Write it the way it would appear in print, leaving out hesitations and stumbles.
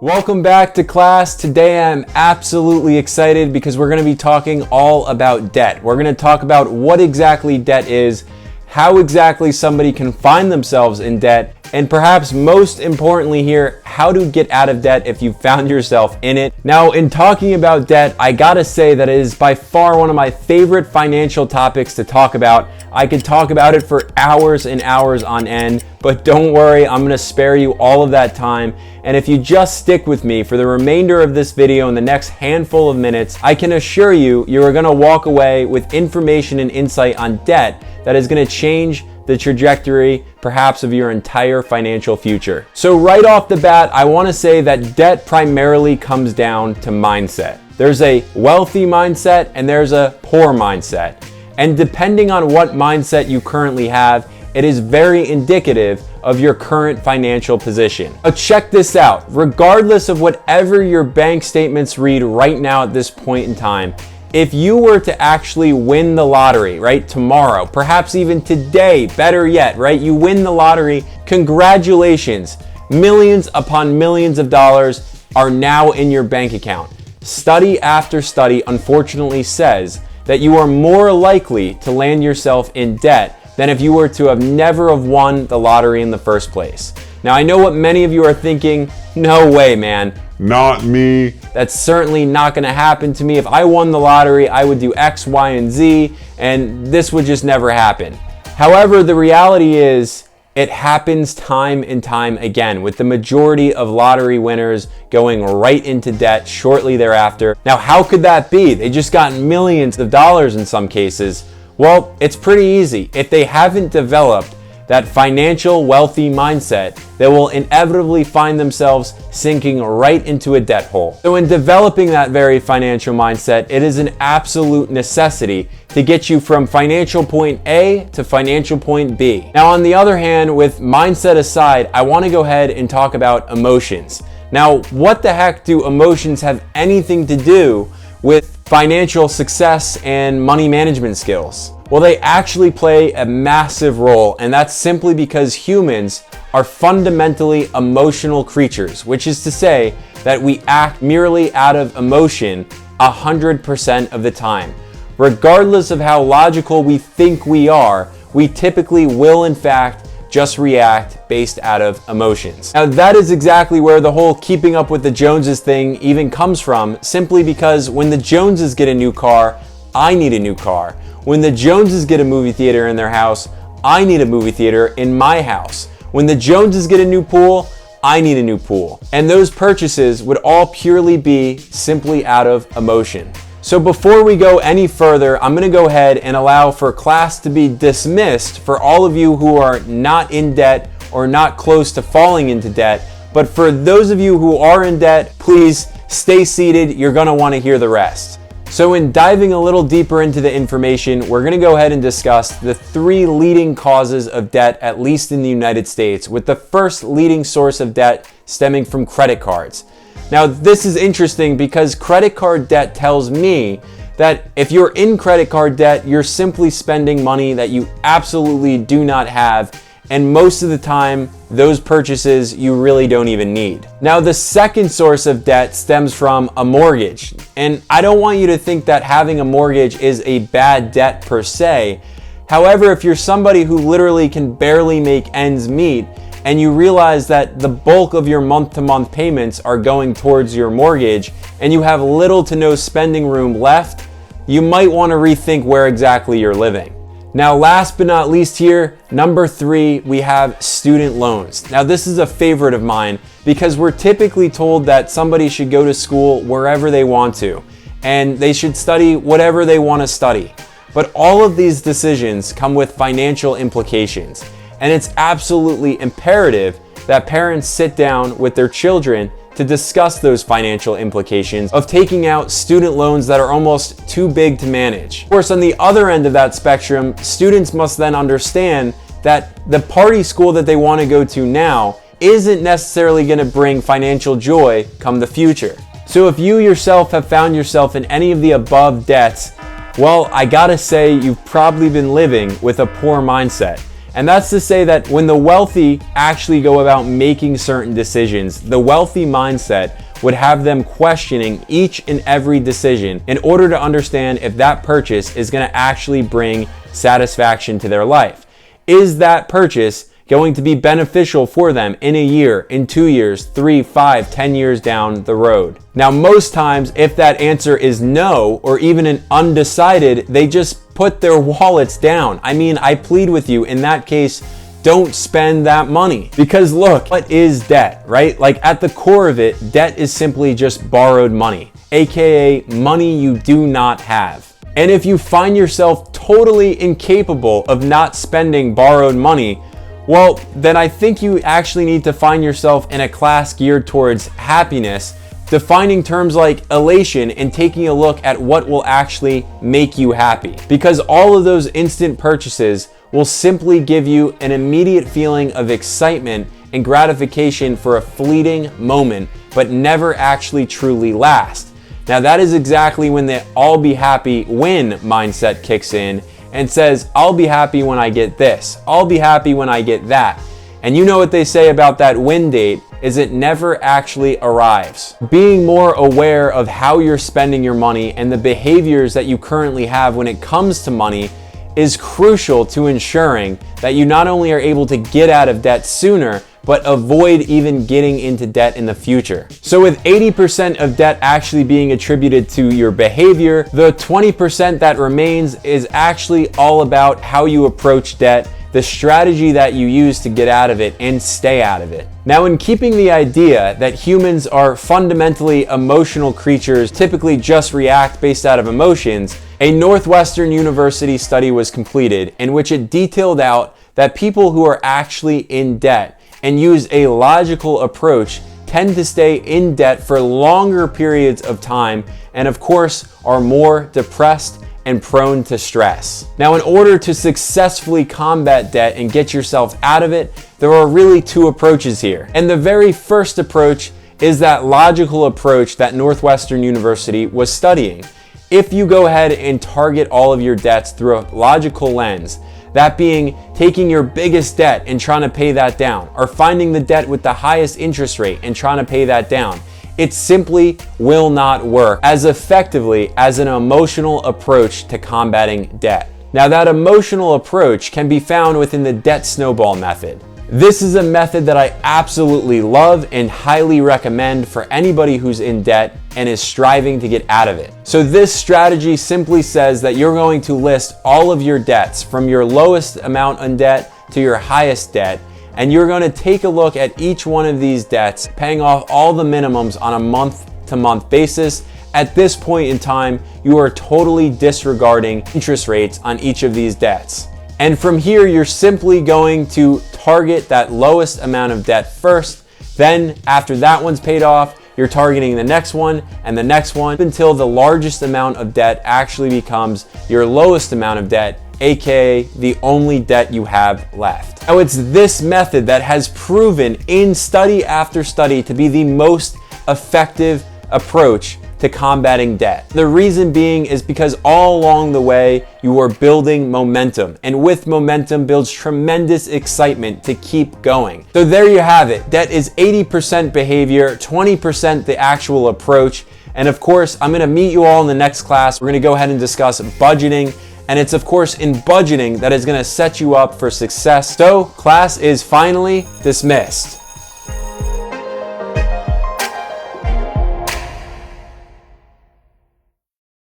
Welcome back to class. Today I'm absolutely excited because we're going to be talking all about debt. We're going to talk about what exactly debt is, how exactly somebody can find themselves in debt, and perhaps most importantly here, how to get out of debt if you found yourself in it. Now, in talking about debt, I gotta say that it is by far one of my favorite financial topics to talk about. I could talk about it for hours and hours on end, but don't worry, I'm gonna spare you all of that time. And if you just stick with me for the remainder of this video in the next handful of minutes, I can assure you, you are gonna walk away with information and insight on debt that is gonna change the trajectory, perhaps, of your entire financial future. So right off the bat, I wanna say that debt primarily comes down to mindset. There's a wealthy mindset and there's a poor mindset. And depending on what mindset you currently have, it is very indicative of your current financial position. But check this out. Regardless of whatever your bank statements read right now at this point in time, if you were to actually win the lottery, right, tomorrow, perhaps even today, better yet, right, you win the lottery, congratulations. Millions upon millions of dollars are now in your bank account. Study after study, unfortunately, says that you are more likely to land yourself in debt than if you were to have never have won the lottery in the first place. Now, I know what many of you are thinking, no way, man. Not me. That's certainly not gonna happen to me. If I won the lottery, I would do X, Y, and Z, and this would just never happen. However, the reality is, it happens time and time again, with the majority of lottery winners going right into debt shortly thereafter. Now, how could that be? They just got millions of dollars in some cases. Well, it's pretty easy. If they haven't developed that financial wealthy mindset, they will inevitably find themselves sinking right into a debt hole. So in developing that very financial mindset, it is an absolute necessity to get you from financial point A to financial point B. Now, on the other hand, with mindset aside, I want to go ahead and talk about emotions. Now, what the heck do emotions have anything to do with financial success and money management skills? Well, they actually play a massive role, and that's simply because humans are fundamentally emotional creatures, which is to say that we act merely out of emotion 100% of the time. Regardless of how logical we think we are, we typically will in fact just react based out of emotions. Now, that is exactly where the whole keeping up with the Joneses thing even comes from, simply because when the Joneses get a new car, I need a new car. When the Joneses get a movie theater in their house, I need a movie theater in my house. When the Joneses get a new pool, I need a new pool. And those purchases would all purely be simply out of emotion. So before we go any further, I'm gonna go ahead and allow for class to be dismissed for all of you who are not in debt or not close to falling into debt. But for those of you who are in debt, please stay seated. You're gonna wanna hear the rest. So in diving a little deeper into the information, we're gonna go ahead and discuss the 3 leading causes of debt, at least in the United States, with the first leading source of debt stemming from credit cards. Now, this is interesting because credit card debt tells me that if you're in credit card debt, you're simply spending money that you absolutely do not have, and most of the time, those purchases you really don't even need. Now, the second source of debt stems from a mortgage. And I don't want you to think that having a mortgage is a bad debt per se. However, if you're somebody who literally can barely make ends meet, and you realize that the bulk of your month-to-month payments are going towards your mortgage, and you have little to no spending room left, you might want to rethink where exactly you're living. Now, last but not least here, number 3, we have student loans. Now, this is a favorite of mine because we're typically told that somebody should go to school wherever they want to, and they should study whatever they want to study. But all of these decisions come with financial implications, and it's absolutely imperative that parents sit down with their children to discuss those financial implications of taking out student loans that are almost too big to manage. Of course, on the other end of that spectrum, students must then understand that the party school that they want to go to now isn't necessarily going to bring financial joy come the future. So if you yourself have found yourself in any of the above debts, well, I gotta say you've probably been living with a poor mindset. And that's to say that when the wealthy actually go about making certain decisions, the wealthy mindset would have them questioning each and every decision in order to understand if that purchase is going to actually bring satisfaction to their life. Is that purchase going to be beneficial for them in a year, in 2 years, 3, 5, 10 years down the road? Now, most times, if that answer is no, or even an undecided, they just put their wallets down. I mean, I plead with you, in that case, don't spend that money. Because look, what is debt, right? Like at the core of it, debt is simply just borrowed money, aka money you do not have. And if you find yourself totally incapable of not spending borrowed money, well, then I think you actually need to find yourself in a class geared towards happiness, defining terms like elation and taking a look at what will actually make you happy. Because all of those instant purchases will simply give you an immediate feeling of excitement and gratification for a fleeting moment, but never actually truly last. Now that is exactly when the "I'll be happy when" mindset kicks in and says, I'll be happy when I get this. I'll be happy when I get that. And you know what they say about that when date is it never actually arrives. Being more aware of how you're spending your money and the behaviors that you currently have when it comes to money is crucial to ensuring that you not only are able to get out of debt sooner, but avoid even getting into debt in the future. So with 80% of debt actually being attributed to your behavior, the 20% that remains is actually all about how you approach debt, the strategy that you use to get out of it and stay out of it. Now, in keeping the idea that humans are fundamentally emotional creatures, typically just react based out of emotions, a Northwestern University study was completed in which it detailed out that people who are actually in debt and use a logical approach tend to stay in debt for longer periods of time and, of course, are more depressed and prone to stress. Now, in order to successfully combat debt and get yourself out of it, there are really two approaches here. And the very first approach is that logical approach that Northwestern University was studying. If you go ahead and target all of your debts through a logical lens, that being taking your biggest debt and trying to pay that down, or finding the debt with the highest interest rate and trying to pay that down, it simply will not work as effectively as an emotional approach to combating debt. Now, that emotional approach can be found within the debt snowball method. This is a method that I absolutely love and highly recommend for anybody who's in debt and is striving to get out of it. So this strategy simply says that you're going to list all of your debts from your lowest amount in debt to your highest debt, and you're going to take a look at each one of these debts, paying off all the minimums on a month-to-month basis. At this point in time, you are totally disregarding interest rates on each of these debts. And from here, you're simply going to target that lowest amount of debt first. Then after that one's paid off, you're targeting the next one and the next one until the largest amount of debt actually becomes your lowest amount of debt, aka the only debt you have left. Now, it's this method that has proven in study after study to be the most effective approach to combating debt. The reason being is because all along the way, you are building momentum, and with momentum builds tremendous excitement to keep going. So there you have it. Debt is 80% behavior, 20% the actual approach. And of course, I'm gonna meet you all in the next class. We're gonna go ahead and discuss budgeting. And it's of course in budgeting that is gonna set you up for success. So class is finally dismissed.